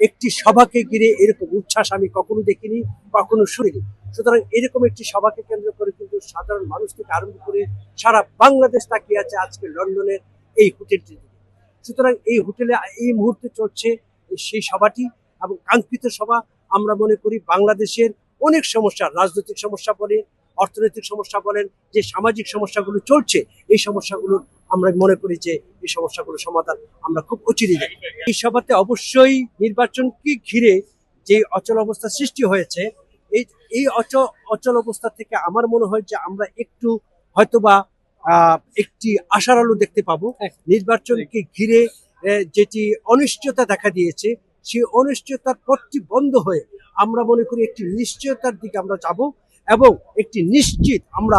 একটি সভাকে ঘিরে এরকম উচ্ছ্বাস আমি কখনো দেখিনি, কখনো শুনিনি। সুতরাং এরকম একটি সভাকে কেন্দ্র করে কিন্তু সাধারণ মানুষ থেকে আরম্ভ করে সারা বাংলাদেশ তাকিয়ে আছে আজকে লন্ডনের এই হোটেলটি। সুতরাং এই হোটেলে এই মুহূর্তে চলছে সেই সভাটি এবং কাঙ্ক্ষিত সভা। আমরা মনে করি বাংলাদেশের অনেক সমস্যা, রাজনৈতিক সমস্যা বলেন, অর্থনৈতিক সমস্যা বলেন, যে সামাজিক সমস্যাগুলো চলছে, এই সমস্যাগুলো আমরা মনে করি যে এই সমস্যাগুলো সমাধান আমরা খুব অচিরে যাই। এই সভাতে অবশ্যই নির্বাচনকে ঘিরে যে অচল অবস্থা সৃষ্টি হয়েছে, এই অচল অবস্থা থেকে আমার মনে হয় যে আমরা একটু হয়তোবা একটি আশার আলো দেখতে পাবো। নির্বাচনকে ঘিরে যেটি অনিশ্চয়তা দেখা দিয়েছে, সেই অনিশ্চয়তার পথটি বন্ধ হয়ে আমরা মনে করি একটি নিশ্চয়তার দিকে আমরা যাব এবং একটি নিশ্চিত আমরা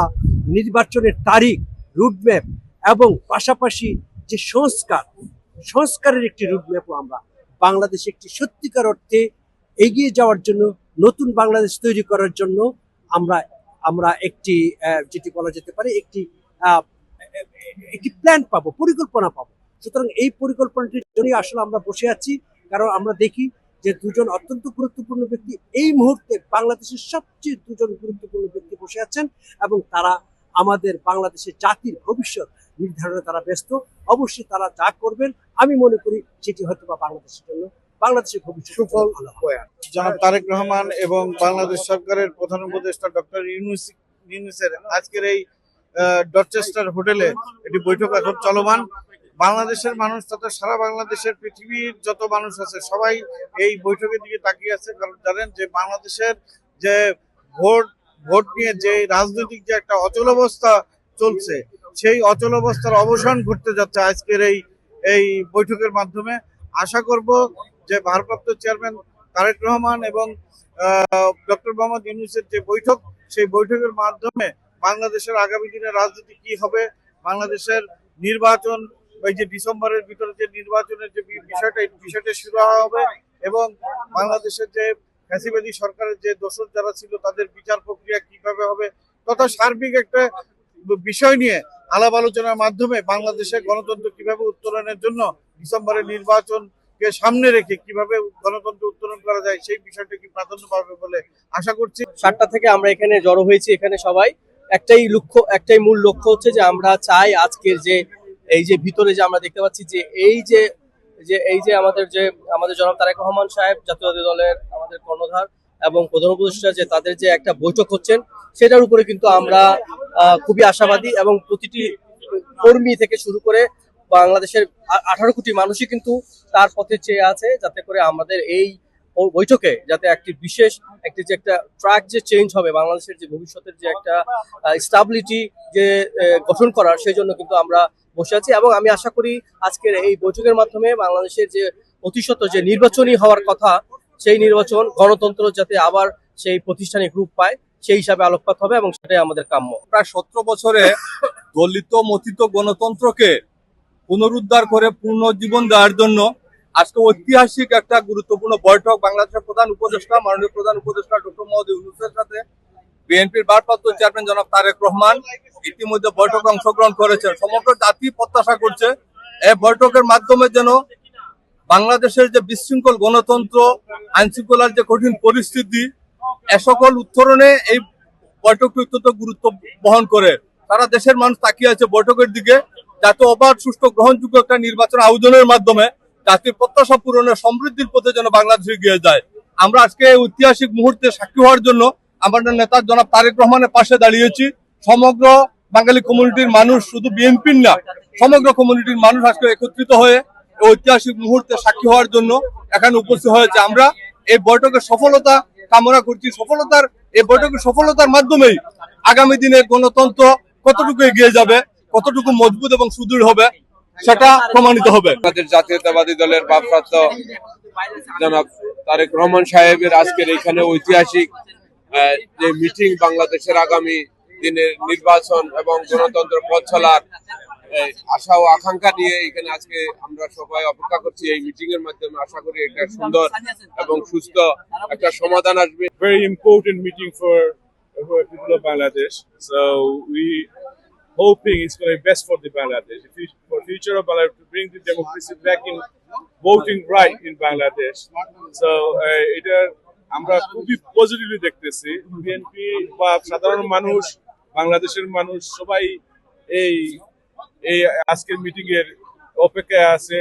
নির্বাচনের তারিখ, রুটম্যাপ এবং পাশাপাশি যে সংস্কারের একটি রুটম্যাপও আমরা বাংলাদেশে একটি সত্যিকার অর্থে এগিয়ে যাওয়ার জন্য, নতুন বাংলাদেশ তৈরি করার জন্য আমরা একটি যেটি বলা যেতে পারে একটি প্ল্যান পাবো, পরিকল্পনা পাবো। সুতরাং এই পরিকল্পনাটির জন্যই আসলে আমরা বসে আছি, কারণ আমরা দেখি যে দুজন অত্যন্ত গুরুত্বপূর্ণ ব্যক্তি এই মুহূর্তে বাংলাদেশের সবচেয়ে দুজন গুরুত্বপূর্ণ ব্যক্তি বসে আছেন এবং তারা আমাদের বাংলাদেশের জাতির ভবিষ্যৎ নির্ধারণে তারা ব্যস্ত। অবশ্যই তারা যা করবেন আমি মনে করি সেটি হয়তো বা বাংলাদেশের জন্য, বাংলাদেশের ভবিষ্যৎ সুফল জনাব তারেক রহমান এবং বাংলাদেশ সরকারের প্রধান উপদেষ্টা ডক্টর ইউনূসের আজকের এই ডরচেস্টার হোটেলে একটি বৈঠক এখন চলমান। বাংলাদেশের মানুষ তথা সারা বাংলাদেশের পৃথিবীর যত মানুষ আছে সবাই এই বৈঠকের দিকে তাকিয়ে আছে, কারণ জানেন যে বাংলাদেশের যে ভোট নিয়ে যে রাজনৈতিক যে একটা অচল অবস্থা চলছে, সেই অচল অবস্থার অবসান ঘটতে যাচ্ছে আজকের এই বৈঠকের মাধ্যমে। আশা করব যে ভারপ্রাপ্ত চেয়ারম্যান তারেক রহমান এবং ডক্টর মোহাম্মদ ইউনূসের যে বৈঠক, সেই বৈঠকের মাধ্যমে বাংলাদেশের আগামী দিনের রাজনীতি কি হবে, বাংলাদেশের নির্বাচন, এই যে ডিসেম্বরের ভিতরে যে নির্বাচনের যে বিষয়টা শুরু হবে এবং বাংলাদেশের যে ফ্যাসিবাদী সরকারের যে দোষর যারা ছিল তাদের বিচার প্রক্রিয়া কিভাবে হবে, তথা সার্বিক একটা বিষয় নিয়ে আলাপ আলোচনার মাধ্যমে বাংলাদেশের গণতন্ত্র কিভাবে উত্তরণের জন্য ডিসেম্বরের নির্বাচনকে সামনে রেখে কিভাবে গণতন্ত্র উত্তরণ করা যায় সেই বিষয়টা কি প্রাধান্য পাবে বলে আশা করছি। 7টা থেকে আমরা এখানে জড়ো হয়েছি। এখানে সবাই একটাই মূল লক্ষ্য হচ্ছে যে আমরা চাই আজকের যে এই যে ভিতরে যে আমরা দেখতে পাচ্ছি যে এই যে আমাদের জনাব তারেক রহমান সাহেব, জাতীয় দলের আমাদের কর্ণধার এবং প্রধান উপদেষ্টা, যে তাদের যে একটা বৈঠক হচ্ছেন সেটার উপরে কিন্তু আমরা খুবই আশাবাদী এবং প্রতিটি কর্মী থেকে শুরু করে বাংলাদেশের 18 কোটি মানুষই কিন্তু তার পথে চেয়ে আছে, যাতে করে আমাদের এই বৈঠকে যাতে একটি বিশেষ যে একটা ট্র্যাক যে চেঞ্জ হবে, বাংলাদেশের যে ভবিষ্যতের যে একটা স্টাবিলিটি যে গঠন করার, সেই জন্য কিন্তু আমরা বসে আছি। এবং আমি আশা করি আজকের এই বৈঠকের মাধ্যমে বাংলাদেশের যে অতিশত যে নির্বাচনী হওয়ার কথা, সেই নির্বাচন গণতন্ত্র যাতে আবার সেই প্রতিষ্ঠানিক রূপ পায়, সেই হিসাবে আলোকপাত হবে এবং সেটাই আমাদের কাম্য। প্রায় 17 বছরে দলিত মথিত গণতন্ত্রকে পুনরুদ্ধার করে পুনর্জীবন দেওয়ার জন্য আজকে ঐতিহাসিক একটা গুরুত্বপূর্ণ বৈঠক বাংলাদেশের মাননীয় প্রধান উপদেষ্টা ডক্টর মোহাম্মদ ইউনূসের সাথে বিএনপির ভারপ্রাপ্ত চেয়ারম্যান জনাব তারেক রহমান ইতিমধ্যে বৈঠকে অংশগ্রহণ করেছেন। সমগ্র জাতি প্রত্যাশা করছে এই বৈঠকের মাধ্যমে যেন বাংলাদেশের যে বিশৃঙ্খল গণতন্ত্র, আইন শৃঙ্খলার যে কঠিন পরিস্থিতি, এ সকল উত্তরণে এই বৈঠকটি অত্যন্ত গুরুত্ব বহন করে। সারা দেশের মানুষ তাকিয়ে আছে বৈঠকের দিকে, যাতে অবাধ, সুষ্ঠু, গ্রহণযোগ্য একটা নির্বাচন আয়োজনের মাধ্যমে জাতির প্রত্যাশা পূরণের সমৃদ্ধির পথে যেন বাংলাদেশ এগিয়ে যায়। আমরা আজকে এই ঐতিহাসিক মুহূর্তে সাক্ষী হওয়ার জন্য আমাদের নেতা জনাব তারেক রহমানের পাশে দাঁড়িয়েছি। সমগ্র বাঙালি কমিউনিটির মানুষ, শুধু বিএনপির না, সমগ্র কমিউনিটির মানুষ আজকে একত্রিত হয়ে ঐতিহাসিক মুহূর্তে সাক্ষী হওয়ার জন্য এখানে উপস্থিত হয়েছে। আমরা এই বৈঠকের সফলতা কামনা করছি। এই বৈঠকের সফলতার মাধ্যমেই আগামী দিনে গণতন্ত্র কতটুকু এগিয়ে যাবে, কতটুকু মজবুত এবং সুদৃঢ় হবে, সেটা প্রমাণিত হবে। আমাদের জাতীয়তাবাদী দলের ভারপ্রাপ্ত জনাব তারেক রহমান সাহেবের আজকের এখানে ঐতিহাসিক যে মিটিং, বাংলাদেশের আগামী দিনের নির্বাচন এবং গণতন্ত্র পথ চলার আশা ও আকাঙ্ক্ষা নিয়ে এখানে আজকে আমরা সবাই অপেক্ষা করছি। এই মিটিং এর মাধ্যমে আশা করি একটা সুন্দর এবং সুস্থ একটা সমাধান আসবে। Very important meeting for people of Bangladesh. So we hoping it's going to be best for the Bangladesh, for future of Bangladesh, to bring the democracy back in voting right in Bangladesh. So এটা আমরা খুবই positively দেখতেছি। BNP বা সাধারণ মানুষ, বাংলাদেশের মানুষ সবাই এই এই আজকের মিটিং এর অপেক্ষায় আছে।